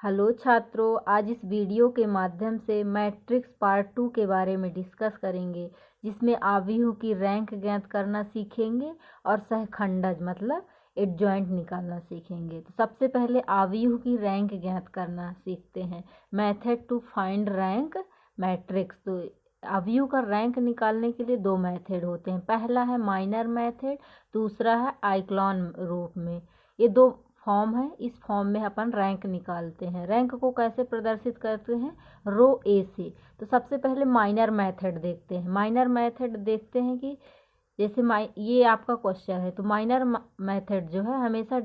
Hello छात्रों, आज इस वीडियो के माध्यम से मैट्रिक्स पार्ट 2 के बारे में डिस्कस करेंगे, जिसमें आव्यूह की रैंक ज्ञात करना सीखेंगे और सहखंडज मतलब एडजॉइंट निकालना सीखेंगे। तो सबसे पहले आव्यूह की रैंक ज्ञात करना सीखते हैं। Method to find rank matrix. तो आव्यूह का रैंक निकालने के लिए दो मेथड होते हैं। पहला है माइनर मेथड, दूसरा है आइक्लॉन रूप में। ये दो फॉर्म है। इस फॉर्म में अपन रैंक निकालते हैं। रैंक को कैसे प्रदर्शित करते हैं? रो ए से। तो सबसे पहले माइनर मेथड देखते हैं। माइनर मेथड देखते हैं कि जैसे ये आपका क्वेश्चन है, तो माइनर मेथड जो है हमेशा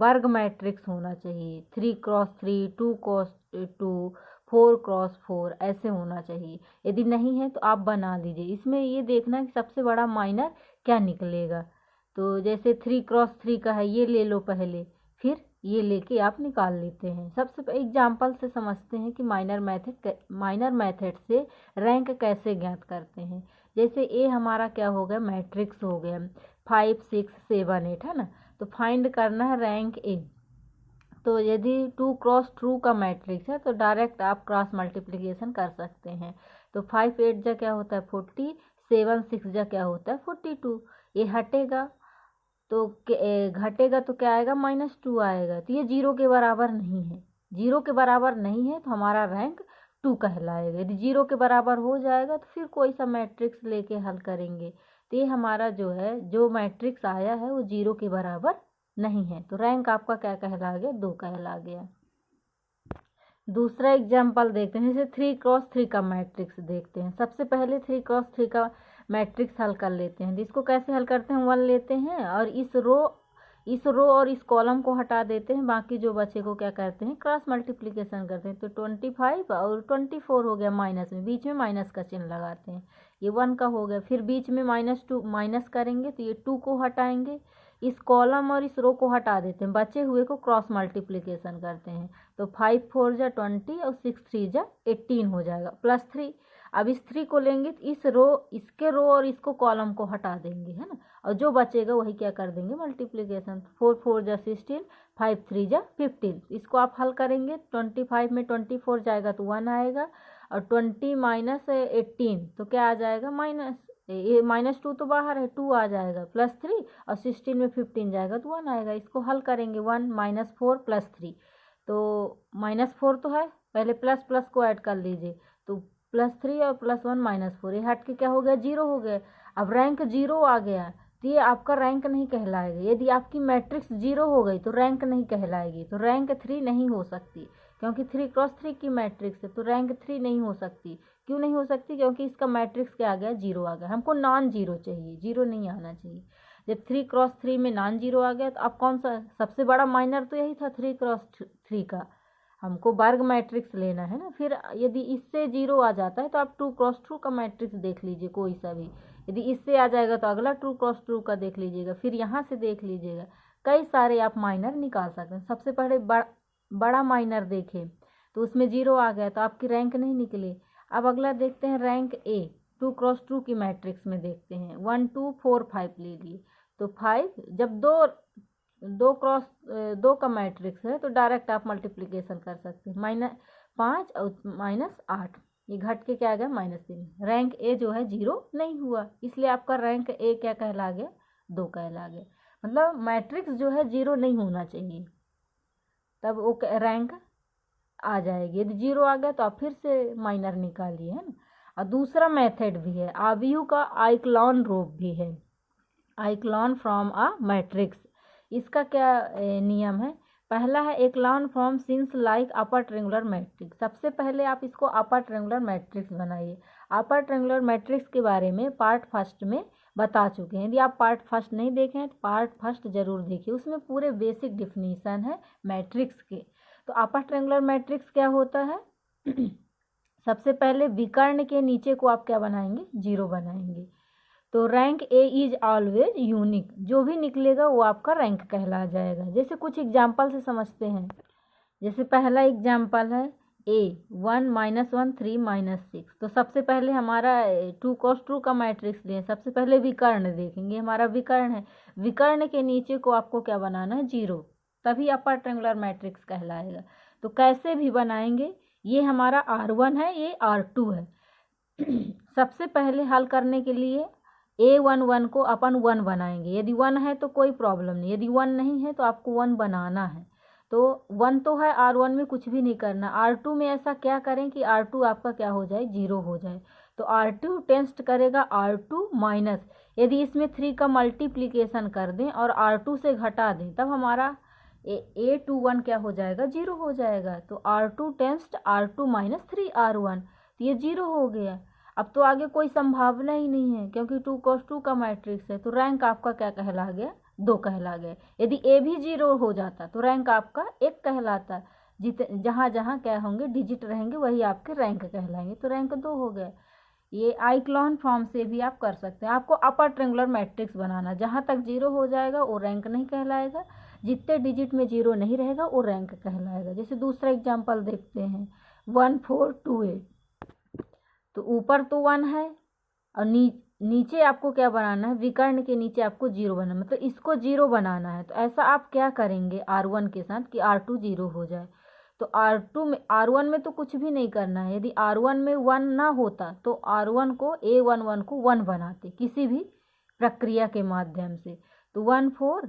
वर्ग मैट्रिक्स होना चाहिए। 3x3, 2x2, 4x4 ऐसे होना चाहिए। यदि नहीं है तो आप बना लीजिए। इसमें ये देखना कि सबसे बड़ा माइनर क्या निकलेगा। तो जैसे 3x3 का है, ये ले लो पहले, फिर ये लेके आप निकाल लेते हैं। सबसे एग्जाम्पल से समझते हैं कि माइनर मेथड से रैंक कैसे ज्ञात करते हैं। जैसे ए हमारा क्या हो गया, मैट्रिक्स हो गया 5 6 7 8 है ना। तो फाइंड करना है रैंक ए। तो यदि 2x2 का मैट्रिक्स है तो डायरेक्ट आप क्रॉस मल्टीप्लिकेशन कर सकते हैं। तो 5 8 जा क्या होता है 40, 7 6 जा क्या होता है 42। ये हटेगा तो घटेगा तो क्या आएगा, -2 आएगा। तो ये 0 के बराबर नहीं है। 0 के बराबर नहीं है तो हमारा रैंक 2 कहलाएगा। यदि 0 के बराबर हो जाएगा तो फिर कोई सा मैट्रिक्स लेके हल करेंगे। तो ये हमारा जो है, जो मैट्रिक्स आया है वो 0 के बराबर नहीं है। तो रैंक आपका क्या कहला गया, 2 कहला गया। दूसरा एग्जाम्पल देखते हैं। जैसे 3x3 का मैट्रिक्स देखते हैं। सबसे पहले 3x3 का मैट्रिक्स हल कर लेते हैं। इसको कैसे हल करते हैं, 1 लेते हैं और इस रो और इस कॉलम को हटा देते हैं। बाकी जो बचे को क्या करते हैं, क्रॉस मल्टीप्लिकेशन करते हैं। तो 25 और 24 हो गया माइनस में, बीच में माइनस का चिन्ह लगाते हैं। ये 1 का हो गया। फिर बीच में -2 माइनस करेंगे तो ये 2 को हटाएंगे। इस कॉलम और इस रो को हटा देते हैं, बचे हुए को क्रॉस मल्टीप्लिकेशन करते हैं। तो 5 4 जा 20 और 6 3 जा 18 हो जाएगा, +3। अब इस 3 को लेंगे तो इसके रो और इसको कॉलम को हटा देंगे, है ना। और जो बचेगा वही क्या कर देंगे, मल्टीप्लिकेशन। 4 4 जा 16, 5 3 जा 15। इसको आप हल करेंगे। 25 में 24 जाएगा तो 1 आएगा, और 20 - 18 तो क्या आ जाएगा, ये -2 तो बाहर है, 2 आ जाएगा, +3 और 16 में 15 जाएगा तो 1 आएगा। इसको हल करेंगे। 1 -4 +3, तो -4 तो है, पहले प्लस प्लस को ऐड कर लीजिए। तो +3 और +1 -4, ये हट के क्या हो गया, 0 हो गया। अब रैंक 0 आ गया तो ये आपका रैंक नहीं कहलाएगा। यदि आपकी मैट्रिक्स 0 हो गई तो रैंक नहीं कहलाएगी। तो रैंक 3 नहीं हो सकती, क्योंकि 3x3 की मैट्रिक्स है तो रैंक 3 नहीं हो सकती। क्यों नहीं हो सकती, क्योंकि इसका मैट्रिक्स क्या आ गया, 0 आ गया। हमको नॉन 0 चाहिए, 0 नहीं आना चाहिए। जब 3x3 में नॉन 0 आ गया तो अब कौन सा सबसे बड़ा माइनर, तो यही था 3x3 का। हमको वर्ग मैट्रिक्स लेना है ना। फिर यदि इससे 0 आ जाता है तो आप 2x2 का मैट्रिक्स देख लीजिए कोई सा भी। यदि इससे आ जाएगा तो अगला 2x2 का देख लीजिएगा, फिर यहाँ से देख लीजिएगा। कई सारे आप माइनर निकाल सकते हैं। सबसे पहले बड़ा माइनर देखें तो उसमें 0 आ गया तो आपकी रैंक नहीं निकली। अब अगला देखते हैं रैंक ए, 2x2 की मैट्रिक्स में देखते हैं। 1 2 4 5 ले लिए। तो 5 जब 2 का मैट्रिक्स है तो डायरेक्ट आप मल्टीप्लिकेशन कर सकते हैं। -5 और -8, ये घट के क्या आ गया, -3। रैंक ए जो है 0 नहीं हुआ, इसलिए आपका रैंक ए क्या कहला गया, 2 कहला गया। मतलब मैट्रिक्स जो है 0 नहीं होना चाहिए, तब वो रैंक आ जाएगी। यदि 0 आ गया तो आप फिर से माइनर निकालिए, है ना। और दूसरा मेथड भी है, आव्यूह का आइक्लॉन रूप भी है, आइक्लॉन फ्रॉम अ मैट्रिक्स। इसका क्या नियम है, पहला है echelon form since like upper triangular matrix. सबसे पहले आप इसको अपर ट्रेंगुलर मैट्रिक्स बनाइए। अपर ट्रेंगुलर मैट्रिक्स के बारे में पार्ट फर्स्ट में बता चुके हैं। यदि आप पार्ट फर्स्ट नहीं देखें तो पार्ट फर्स्ट जरूर देखिए, उसमें पूरे बेसिक डिफिनीशन है मैट्रिक्स के। तो अपर ट्रेंगुलर मैट्रिक्स क्या होता है सबसे पहले विकर्ण के नीचे को आप क्या बनाएंगे, 0 बनाएंगे। तो rank A is always unique, जो भी निकलेगा वो आपका रैंक कहला जाएगा। जैसे कुछ एग्जाम्पल से समझते हैं। जैसे पहला एग्जाम्पल है ए 1 -1 3 -6। तो सबसे पहले हमारा 2x2 का मैट्रिक्स लें। सबसे पहले विकर्ण देखेंगे, हमारा विकर्ण है। विकर्ण के नीचे को आपको क्या बनाना है, 0, तभी अपर ट्रेंगुलर मैट्रिक्स कहलाएगा। तो कैसे भी बनाएंगे, ये हमारा R1 है, ये R2 है। सबसे पहले हल करने के लिए A11 को अपन 1 बनाएंगे। यदि 1 है तो कोई प्रॉब्लम नहीं, यदि 1 नहीं है तो आपको 1 बनाना है। तो 1 तो है, R1 में कुछ भी नहीं करना। R2 में ऐसा क्या करें कि R2 आपका क्या हो जाए, 0 हो जाए। तो R2 टेस्ट करेगा R2 माइनस, यदि इसमें 3 का मल्टीप्लिकेशन कर दें और R2 से घटा दें, तब हमारा A21 क्या हो जाएगा, 0 हो जाएगा। तो R2 test R2 minus 3R1, तो ये 0 हो गया। अब तो आगे कोई संभावना ही नहीं है, क्योंकि 2 cos 2 का मैट्रिक्स है। तो रैंक आपका क्या कहला गया, 2 कहला गया। यदि ए भी 0 हो जाता तो रैंक आपका 1 कहलाता। जहाँ जहाँ क्या होंगे, डिजिट रहेंगे, वही आपके रैंक कहलाएंगे। तो रैंक 2 हो गया। ये आइक्लॉन फॉर्म से भी आप कर सकते हैं। आपको अपर ट्रेंगुलर मैट्रिक्स बनाना, जहाँ तक 0 हो जाएगा वो रैंक नहीं कहलाएगा, जितने डिजिट में 0 नहीं रहेगा वो रैंक कहलाएगा। जैसे दूसरा एग्जाम्पल देखते हैं, 1 4 2 8। तो ऊपर तो 1 है और नीचे आपको क्या बनाना है, विकर्ण के नीचे आपको 0 बनाना, मतलब इसको 0 बनाना है। तो ऐसा आप क्या करेंगे R1 के साथ कि R2 0 हो जाए। तो R1 में तो कुछ भी नहीं करना है। यदि R1 में 1 ना होता तो R1 को A11 को 1 बनाते किसी भी प्रक्रिया के माध्यम से। तो 1 4,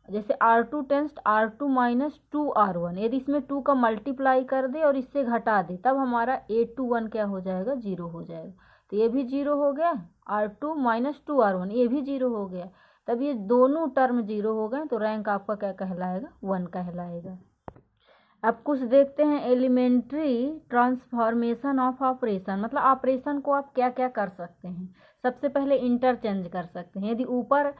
जैसे R2 tense R2 minus 2R1, यदि इसमें 2 का मल्टीप्लाई कर दे और इससे घटा दे, तब हमारा A21 क्या हो जाएगा, 0 हो जाएगा। तो ये भी 0 हो गया, R2 माइनस 2R1 ये भी 0 हो गया। तब ये दोनों टर्म 0 हो गए, तो रैंक आपका क्या कहलाएगा, 1 कहलाएगा। अब कुछ देखते हैं, एलिमेंट्री ट्रांसफॉर्मेशन ऑफ ऑपरेशन, मतलब ऑपरेशन को आप क्या क्या कर सकते हैं। सबसे पहले इंटरचेंज कर सकते हैं। यदि ऊपर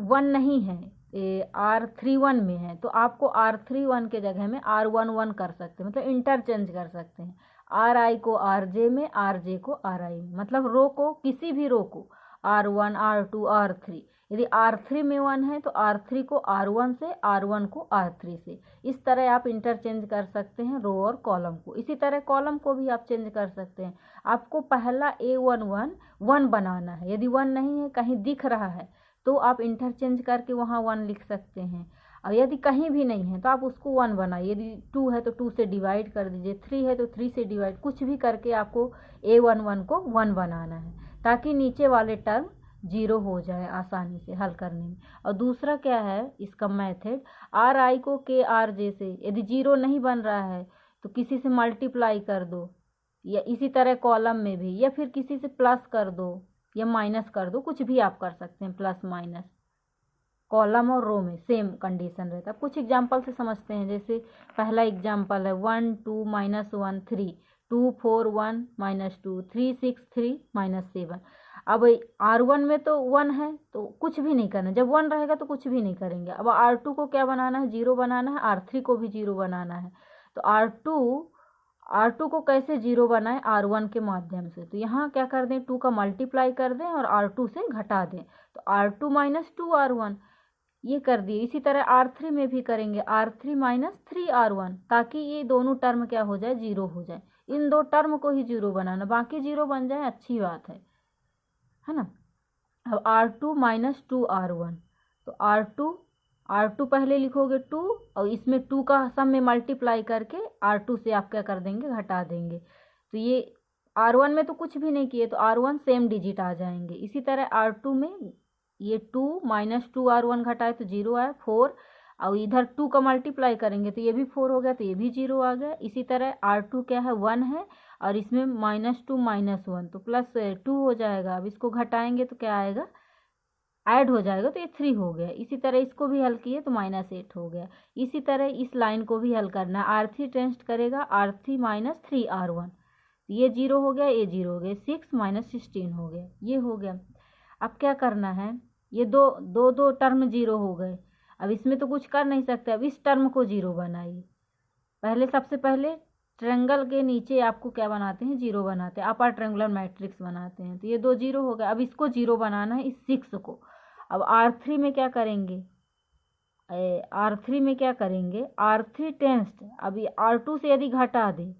1 नहीं है, R31 में है, तो आपको R31 के जगह में R11 कर सकते हैं, मतलब इंटरचेंज कर सकते हैं। RI को RJ में, RJ को RI में, मतलब रो को, किसी भी रो को R1 R2 R3। यदि R3 में 1 है तो R3 को R1 से, R1 को R3 से। इस तरह आप इंटरचेंज कर सकते हैं रो और कॉलम को। इसी तरह कॉलम को भी आप चेंज कर सकते हैं। आपको पहला A11 1 बनाना है। यदि 1 नहीं है, कहीं दिख रहा है, तो आप इंटरचेंज करके वहाँ 1 लिख सकते हैं। और यदि कहीं भी नहीं है तो आप उसको 1 बनाइए। यदि 2 है तो 2 से डिवाइड कर दीजिए, 3 है तो 3 से डिवाइड, कुछ भी करके आपको A11 को 1 बनाना है, ताकि नीचे वाले टर्म 0 हो जाए आसानी से हल करने में। और दूसरा क्या है इसका मेथड, RI को KRJ से, यदि 0 नहीं बन रहा है तो किसी से मल्टीप्लाई कर दो, या इसी तरह कॉलम में भी, या फिर किसी से प्लस कर दो या माइनस कर दो, कुछ भी आप कर सकते हैं, प्लस माइनस। कॉलम और रो में सेम कंडीशन रहता है। कुछ एग्जाम्पल से समझते हैं। जैसे पहला एग्जाम्पल है 1 2 माइनस 1 3, 2 4 1 माइनस 2, 3 6 3 माइनस 7। अब R1 में तो 1 है तो कुछ भी नहीं करना, जब 1 रहेगा तो कुछ भी नहीं करेंगे। अब R2 को क्या बनाना है, 0 बनाना है, R3 को भी 0 बनाना है। तो R2 को कैसे 0 बनाए, R1 के माध्यम से। तो यहाँ क्या कर दें, 2 का मल्टीप्लाई कर दें और R2 से घटा दें, तो R2 माइनस 2R1 ये कर दिए। इसी तरह R3 में भी करेंगे, R3 माइनस 3R1, ताकि ये दोनों टर्म क्या हो जाए, 0 हो जाए। इन दो टर्म को ही 0 बनाना, बाकी 0 बन जाए अच्छी बात है ना। अब R2 माइनस 2R1, तो R2 पहले लिखोगे 2 और इसमें 2 का सम में मल्टीप्लाई करके R2 से आप क्या कर देंगे, घटा देंगे। तो ये R1 में तो कुछ भी नहीं किए, तो R1 सेम डिजिट आ जाएंगे। इसी तरह R2 में ये 2 माइनस 2R1 घटाए तो 0 आया, 4, और इधर 2 का मल्टीप्लाई करेंगे तो ये भी 4 हो गया, तो ये भी 0 आ गया। इसी तरह R2 क्या है, 1 है, और इसमें माइनस 2 माइनस 1 तो प्लस 2 हो जाएगा। अब इसको घटाएंगे तो क्या आएगा, ऐड हो जाएगा, तो ये 3 हो गया। इसी तरह इसको भी हल किए तो माइनस 8 हो गया। इसी तरह इस लाइन को भी हल करना है। R3 टेस्ट करेगा R3 माइनस 3R1, ये 0 हो गया, ये 0 हो गया, 6 माइनस 16 हो गया, ये हो गया। अब क्या करना है, ये दो टर्म 0 हो गए। अब इसमें तो कुछ कर नहीं सकते, अब इस टर्म को 0 बनाइए। सबसे पहले ट्रायंगल के नीचे आपको क्या बनाते हैं, 0 बनाते हैं, अपर ट्रायंगुलर मैट्रिक्स बनाते हैं। तो ये 2 0 हो गए। अब इसको 0 बनाना है, इस 6 को। अब R3 में क्या करेंगे, R3 टेंस्ट, अभी R2 से यदि घटा दे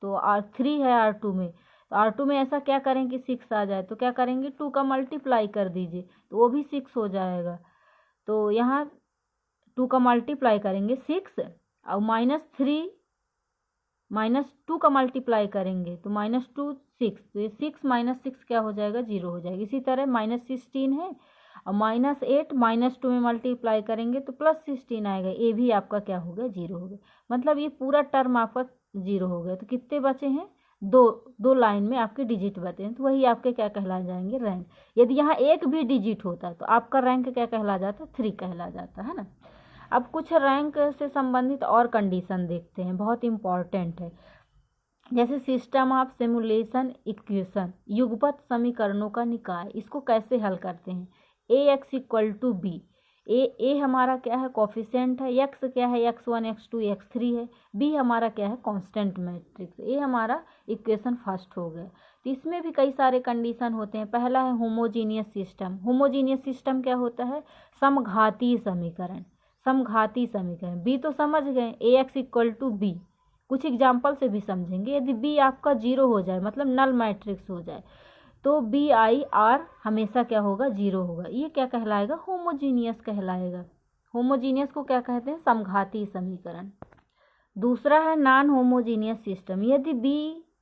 तो R3 है R2 में, तो R2 में ऐसा क्या करें कि 6 आ जाए, तो क्या करेंगे, 2 का मल्टीप्लाई कर दीजिए तो वो भी 6 हो जाएगा। तो यहाँ 2 का मल्टीप्लाई करेंगे 6 और माइनस 3 -2 का मल्टीप्लाई करेंगे तो -2 6, तो ये 6 -6 क्या हो जाएगा, 0 हो जाएगा। इसी तरह -16 है और -8 -2 में मल्टीप्लाई करेंगे तो +16 आएगा, ये भी आपका क्या हो गया, 0 हो गया। मतलब ये पूरा टर्म आपका 0 हो गया। तो कितने बचे हैं, दो लाइन में आपके डिजिट बचे हैं, तो वही आपके क्या कहला जाएंगे, रैंक। यदि यहाँ एक भी डिजिट होता तो आपका रैंक क्या कहला जाता, 3 कहला जाता है ना। अब कुछ रैंक से संबंधित और कंडीशन देखते हैं, बहुत इम्पॉर्टेंट है। जैसे सिस्टम ऑफ सिमुलेशन इक्वेशन, युगपत समीकरणों का निकाय, इसको कैसे हल करते हैं। ax = b, ए हमारा क्या है, कोफिशिएंट है, x क्या है, x1 x2 x3 है, b हमारा क्या है, कांस्टेंट मैट्रिक्स। ये हमारा इक्वेशन फर्स्ट हो गया। तो इसमें भी कई सारे कंडीशन होते हैं। पहला है होमोजीनियस सिस्टम। होमोजीनियस सिस्टम क्या होता है, समघातीय समीकरण। समघातीय समीकरण, बी तो समझ गए, ax = b, कुछ एग्जाम्पल से भी समझेंगे। यदि बी आपका 0 हो जाए, मतलब नल मैट्रिक्स हो जाए, तो BIR हमेशा क्या होगा, 0 होगा। ये क्या कहलाएगा, होमोजीनियस कहलाएगा। होमोजीनियस को क्या कहते हैं, समघातीय समीकरण। दूसरा है नॉन होमोजीनियस सिस्टम। यदि B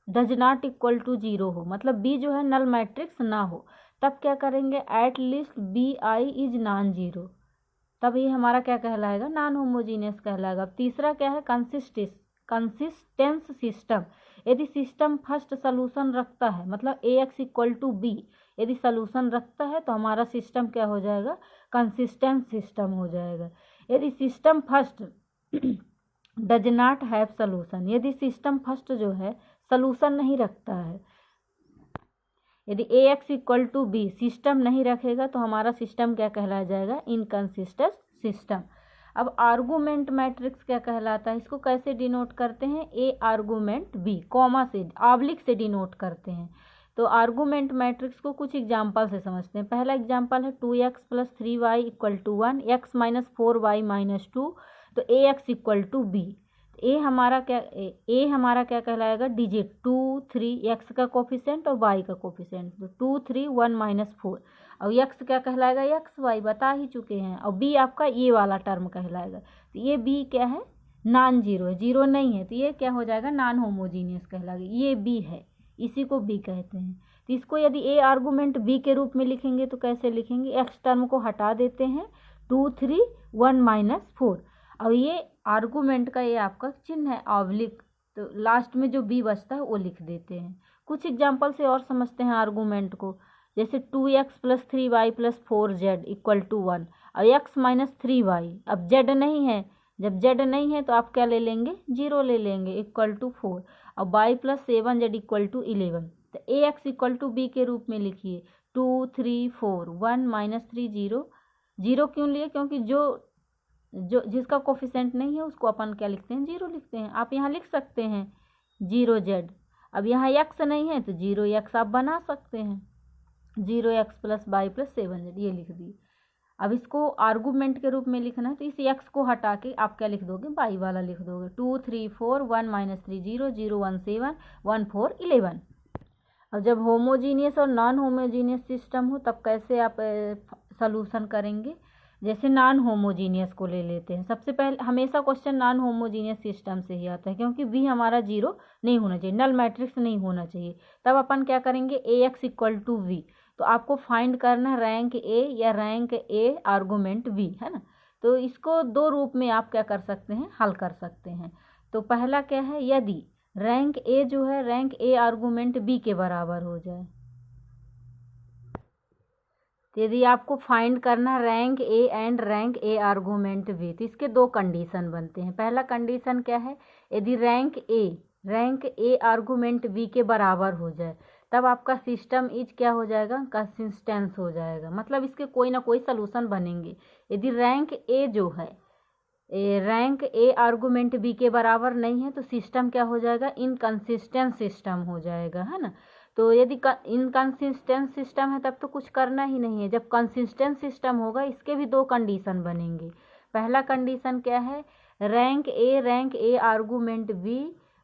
does not equal to 0 हो, मतलब B जो है नल मैट्रिक्स ना हो, तब क्या करेंगे, at least BI is non zero, तब ये हमारा क्या कहलाएगा, नॉन होमोजीनियस कहलाएगा। तीसरा क्या है, कंसिस्टेंस सिस्टम। यदि सिस्टम फर्स्ट सोल्यूशन रखता है, मतलब ax = b, यदि सोल्यूशन रखता है तो हमारा सिस्टम क्या हो जाएगा, कंसिस्टेंट सिस्टम हो जाएगा। यदि system first does not have solution, यदि सिस्टम फर्स्ट जो है सोल्यूशन नहीं रखता है, यदि ax = b सिस्टम नहीं रखेगा तो हमारा सिस्टम क्या कहलाया जाएगा, इनकंसिस्टेंट सिस्टम। अब आर्गूमेंट मैट्रिक्स क्या कहलाता है, इसको कैसे डिनोट करते हैं, ए आर्गूमेंट बी, कॉमा से ऑब्लिक से डिनोट करते हैं। तो आर्गूमेंट मैट्रिक्स को कुछ एग्जांपल से समझते हैं। पहला एग्जांपल है 2x + 3y = 1, x - 4y - 2, तो ax = b। ए हमारा क्या कहलाएगा, डिजिट 2 3, x का कोफिशिएंट और y का कोफिशिएंट, तो 2 3 1 - 4, और x क्या कहलाएगा, xy बता ही चुके हैं, और b आपका ये वाला टर्म कहलाएगा। तो ये b क्या है, नॉन जीरो है, जीरो नहीं है, तो ये क्या हो जाएगा, नॉन होमोजीनियस कहलाएगा। ये b है, इसी को b कहते हैं। तो इसको यदि ए आर्गूमेंट b के रूप में लिखेंगे तो कैसे लिखेंगे, x टर्म को हटा देते हैं, 2 3 1 - 4, और ये आर्गूमेंट का ये आपका चिन्ह है ऑब्लिक, तो लास्ट में जो b बचता है वो लिख देते हैं। कुछ एग्जांपल से और समझते हैं आर्गूमेंट को। जैसे 2x + 3y + 4z = 1, और x - 3y, अब z नहीं है, जब z नहीं है तो आप क्या ले लेंगे, 0 ले लेंगे, = 4, और y + 7z = 11। तो ax = b के रूप में लिखिए, 2 3 4 1 - 3 0, 0 क्यों लिए, क्योंकि जो जिसका कोफिशिएंट नहीं है उसको अपन क्या लिखते हैं, 0 लिखते हैं। आप यहाँ लिख सकते हैं 0z, अब यहाँ x नहीं है तो 0x आप बना सकते हैं, 0x + y + 7z, ये लिख दिए। अब इसको आर्गूमेंट के रूप में लिखना है तो इस x को हटा के आप क्या लिख दोगे, y वाला लिख दोगे, 2 3 4 1 - 3 0 0 1 7 1 4 11। अब जब होमोजीनियस और नॉन होमोजीनियस सिस्टम हो तब कैसे आप सॉल्यूशन करेंगे। जैसे नॉन होमोजीनियस को ले लेते हैं, सबसे पहले हमेशा क्वेश्चन नॉन होमोजीनियस सिस्टम से ही आता है, क्योंकि v हमारा 0 नहीं होना चाहिए, नल मैट्रिक्स नहीं होना चाहिए। तब अपन क्या करेंगे, ax = v, तो आपको फाइंड करना है रैंक a या रैंक a आर्गूमेंट v, है ना। तो इसको दो रूप में आप क्या कर सकते हैं, हल कर सकते हैं। तो पहला क्या है, यदि रैंक a जो है रैंक a आर्गूमेंट b के बराबर हो जाए, तो यदि आपको फाइंड करना rank A and rank A argument B, तो इसके दो कंडीशन बनते हैं। पहला कंडीशन क्या है, यदि रैंक ए आर्गूमेंट बी के बराबर हो जाए, तब आपका सिस्टम इज क्या हो जाएगा, कंसिस्टेंस हो जाएगा, मतलब इसके कोई ना कोई सलूशन बनेंगे। यदि रैंक ए जो है रैंक ए आर्गूमेंट बी के बराबर नहीं है तो सिस्टम क्या हो जाएगा, इनकंसिस्टेंट सिस्टम हो जाएगा, है ना। तो यदि इनकंसिस्टेंट सिस्टम है तब तो कुछ करना ही नहीं है। जब कंसिस्टेंट सिस्टम होगा इसके भी दो कंडीशन बनेंगे। पहला कंडीशन क्या है, रैंक ए आर्गूमेंट बी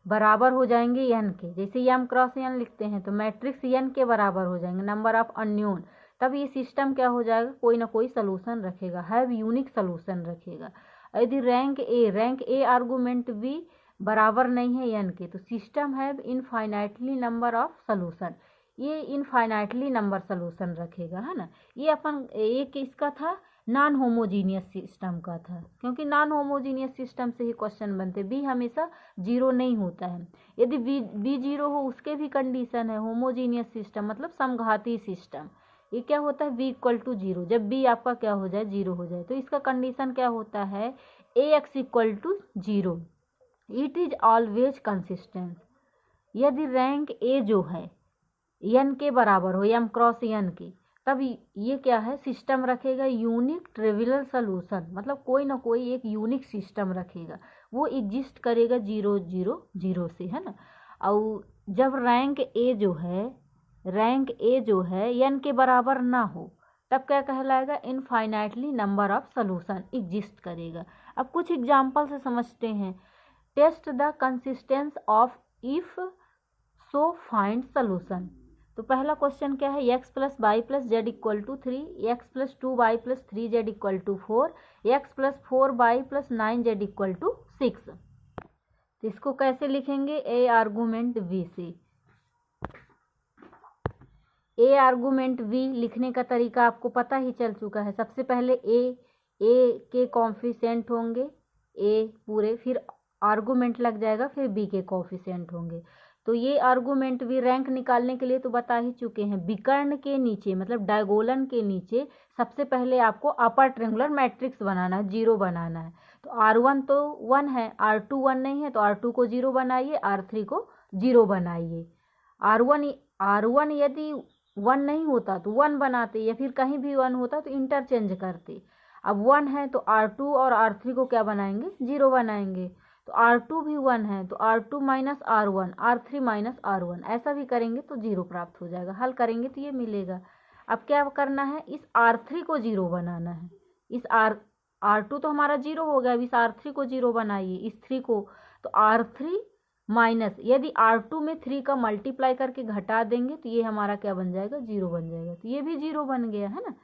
बराबर हो जाएंगे n के, जैसे m क्रॉस n लिखते हैं तो मैट्रिक्स n के बराबर हो जाएंगे, नंबर ऑफ अननोन, तब ये सिस्टम क्या हो जाएगा, कोई ना कोई सलूशन रखेगा, हैव यूनिक सलूशन रखेगा। यदि रैंक ए आर्गूमेंट बी बराबर नहीं है n के, तो system have infinitely number of solution, ये इनफाइनाइटली नंबर सोल्यूशन रखेगा, है ना। ये अपन एक इसका था नॉन होमोजीनियस सिस्टम का था, क्योंकि नॉन होमोजीनियस सिस्टम से ही क्वेश्चन बनते, बी हमेशा जीरो नहीं होता है। यदि बी जीरो हो उसके भी कंडीशन है। होमोजीनियस सिस्टम मतलब समघाती सिस्टम, ये क्या होता है, बी इक्वल टू जीरो, जब बी आपका क्या हो जाए, जीरो हो जाए, तो इसका कंडीशन क्या होता है, A x equal to zero, it is always consistent. यदि रैंक ए जो है एन के बराबर हो, एम क्रॉस एन की, तब ये क्या है, सिस्टम रखेगा यूनिक ट्रिवियल सोल्यूशन, मतलब कोई ना कोई एक यूनिक सिस्टम रखेगा, वो एग्जिस्ट करेगा 0 0 0 से, है ना। और जब रैंक ए जो है एन के बराबर ना हो, तब क्या कहलाएगा, infinitely number of solution exist करेगा। अब कुछ एग्जाम्पल से समझते हैं। Test the consistence of if so find solution. तो पहला क्वेश्चन क्या है, x plus y plus z equal to 3, x plus 2y plus 3z equal to 4, x plus 4y plus 9z equal to 6। तो इसको कैसे लिखेंगे, ए आर्गूमेंट बी से। ए argument B लिखने का तरीका आपको पता ही चल चुका है। सबसे पहले ए के कॉफिशिएंट होंगे, ए पूरे, फिर आर्गूमेंट लग जाएगा, फिर बी के कॉफिशिएंट होंगे। तो ये आर्गूमेंट भी रैंक निकालने के लिए तो बता ही चुके हैं। विकर्ण के नीचे मतलब डायगोनल के नीचे सबसे पहले आपको अपर ट्रायंगुलर मैट्रिक्स बनाना है, जीरो बनाना है। तो R1 तो 1 है, R2 1 नहीं है, तो R2 को जीरो बनाइए, R3 को जीरो बनाइए। R1 यदि 1 नहीं होता तो 1 बनाते, या फिर कहीं भी 1 होता तो इंटरचेंज करते। अब 1 है तो R2 और R3 को क्या बनाएंगे, जीरो बनाएंगे। तो R2 भी 1 है तो R2 minus R1, R3 minus R1, ऐसा भी करेंगे तो जीरो प्राप्त हो जाएगा। हल करेंगे तो ये मिलेगा। अब क्या करना है, इस R3 को जीरो बनाना है। इस R2 तो हमारा जीरो हो गया, अब इस R3 को जीरो बनाइए, इस 3 को। तो R3 माइनस, यदि R2 में 3 का मल्टीप्लाई करके घटा देंगे तो ये हमारा क्या बन जाएगा, जीरो बन जाएगा। तो ये भी जीरो बन गया, है ना।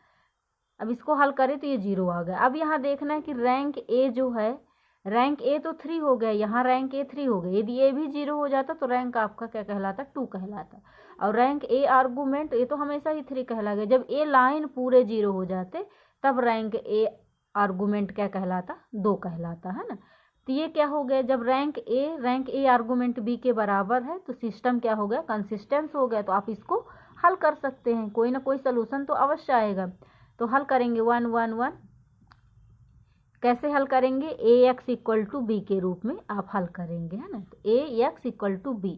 अब इसको हल करें तो ये जीरो आ गया। अब यहाँ देखना है कि रैंक ए जो है, रैंक ए तो 3 हो गया, यहाँ रैंक ए 3 हो गया। यदि ए भी जीरो हो जाता तो रैंक आपका क्या कहलाता, 2 कहलाता। और रैंक ए आर्गूमेंट ए तो हमेशा ही 3 कहलाएगा। जब ए लाइन पूरे जीरो हो जाते तब रैंक ए आर्गूमेंट क्या कहलाता, 2 कहलाता, है ना। तो ये क्या हो गया, जब रैंक ए आर्गूमेंट बी के बराबर है तो सिस्टम क्या हो गया, कंसिस्टेंस हो गया। तो आप इसको हल कर सकते हैं, कोई ना कोई सोल्यूशन तो अवश्य आएगा। तो हल करेंगे 1 1 1। कैसे हल करेंगे, A x equal to B के रूप में आप हल करेंगे, है ना। तो A x equal to B,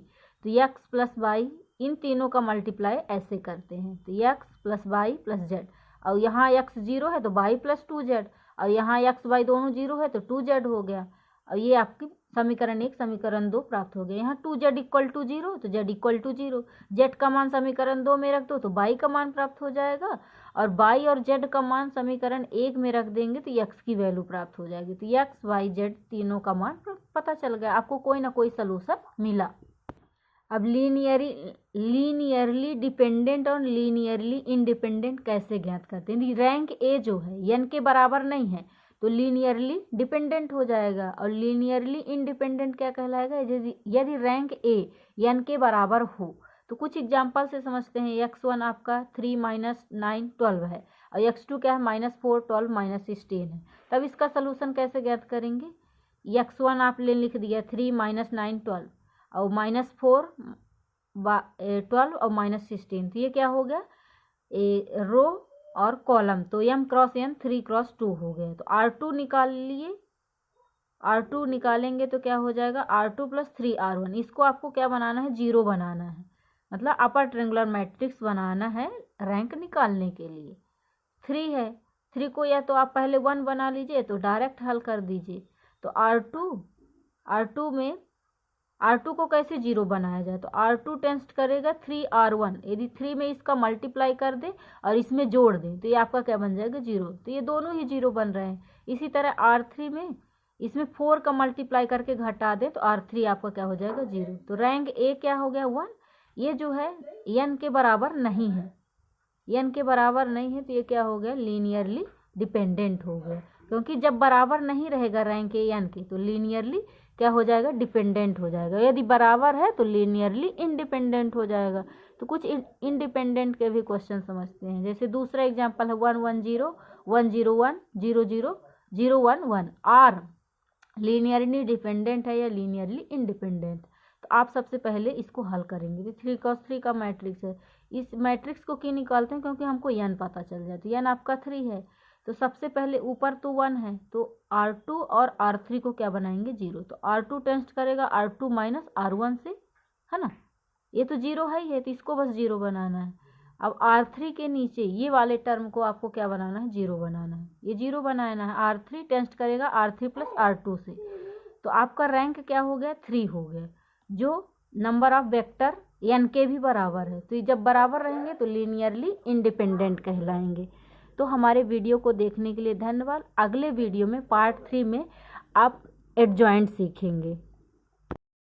तो एक्स प्लस वाई, इन तीनों का मल्टीप्लाई ऐसे करते हैं। तो x plus y plus z, और यहाँ एक्स जीरो है तो वाई प्लस 2z, और यहाँ एक्स वाई दोनों जीरो है तो 2z हो गया। और ये आपकी समीकरण 1 समीकरण 2 प्राप्त हो गया। यहाँ 2z इक्वल टू जीरो तो z equal to zero, z का मान समीकरण 2 में रख दो तो बाई का मान प्राप्त हो जाएगा, और बाई और जेड का मान समीकरण 1 में रख देंगे तो एक्स की वैल्यू प्राप्त हो जाएगी। तो एक्स वाई जेड तीनों का मान पता चल गया, आपको कोई ना कोई सलूशन मिला। अब लीनियरली डिपेंडेंट और लीनियरली इंडिपेंडेंट कैसे ज्ञात करते हैं। रैंक ए जो है एन के बराबर नहीं है तो लीनियरली डिपेंडेंट हो जाएगा, और लीनियरली इंडिपेंडेंट क्या कहलाएगा, यदि रैंक ए एन के बराबर हो। तो कुछ एग्जाम्पल से समझते हैं। x1 आपका 3 माइनस 9 12 है, और x2 क्या है, -4 12 -16 है। तब इसका सलूशन कैसे ज्ञात करेंगे, x1 आप लिख दिया 3 माइनस 9 12, और -4 12 और -16, तो ये क्या हो गया, रो और कॉलम, तो m क्रॉस n 3 क्रॉस 2 हो गया। तो R2 निकाल लिए, R2 निकालेंगे तो क्या हो जाएगा, R2 प्लस 3R1। इसको आपको क्या बनाना है, जीरो बनाना है, मतलब अपर ट्रायंगुलर मैट्रिक्स बनाना है रैंक निकालने के लिए। 3 है, 3 को या तो आप पहले 1 बना लीजिए तो डायरेक्ट हल कर दीजिए। तो R2 को कैसे जीरो बनाया जाए, तो R2 टेंस्ट करेगा 3R1। यदि 3 में इसका मल्टीप्लाई कर दे और इसमें जोड़ दें तो ये आपका क्या बन जाएगा, जीरो। तो ये दोनों ही जीरो बन रहे हैं। इसी तरह R3 में इसमें 4 का मल्टीप्लाई करके घटा दे तो R3 आपका क्या हो जाएगा, जीरो। तो रैंक ए क्या हो गया, 1। ये जो है एन के बराबर नहीं है, एन के बराबर नहीं है, तो ये क्या हो गया, लीनियरली डिपेंडेंट हो गया। क्योंकि जब बराबर नहीं रहेगा रैंक ए एन के तो लीनियरली क्या हो जाएगा, डिपेंडेंट हो जाएगा। यदि बराबर है तो लीनियरली इंडिपेंडेंट हो जाएगा। तो कुछ इंडिपेंडेंट के भी क्वेश्चन समझते हैं। जैसे दूसरा एग्जांपल है 1 1 0 1 0 1 0 0 0 1 1 आर लीनियरली डिपेंडेंट है या लीनियरली इंडिपेंडेंट। तो आप सबसे पहले इसको हल करेंगे। तो 3 क्रॉस 3 का मैट्रिक्स है। इस मैट्रिक्स को क्यों निकालते हैं, क्योंकि हमको एन पता चल जाती है। एन आपका 3 है तो सबसे पहले ऊपर तो 1 है तो R2 और R3 को क्या बनाएंगे, 0। तो R2 टेस्ट करेगा R2 माइनस R1 से, है ना। ये तो 0 है ही है तो इसको बस 0 बनाना है। अब R3 के नीचे ये वाले टर्म को आपको क्या बनाना है, 0 बनाना है। ये 0 बनाना है। R3 टेस्ट करेगा R3 प्लस R2 से, तो आपका रैंक क्या हो गया, 3 हो गया, जो नंबर ऑफ वेक्टर एन के भी बराबर है। तो ये जब बराबर रहेंगे तो लीनियरली इंडिपेंडेंट कहलाएंगे। तो हमारे वीडियो को देखने के लिए धन्यवाद। अगले वीडियो में पार्ट 3 में आप एडजॉइंट सीखेंगे।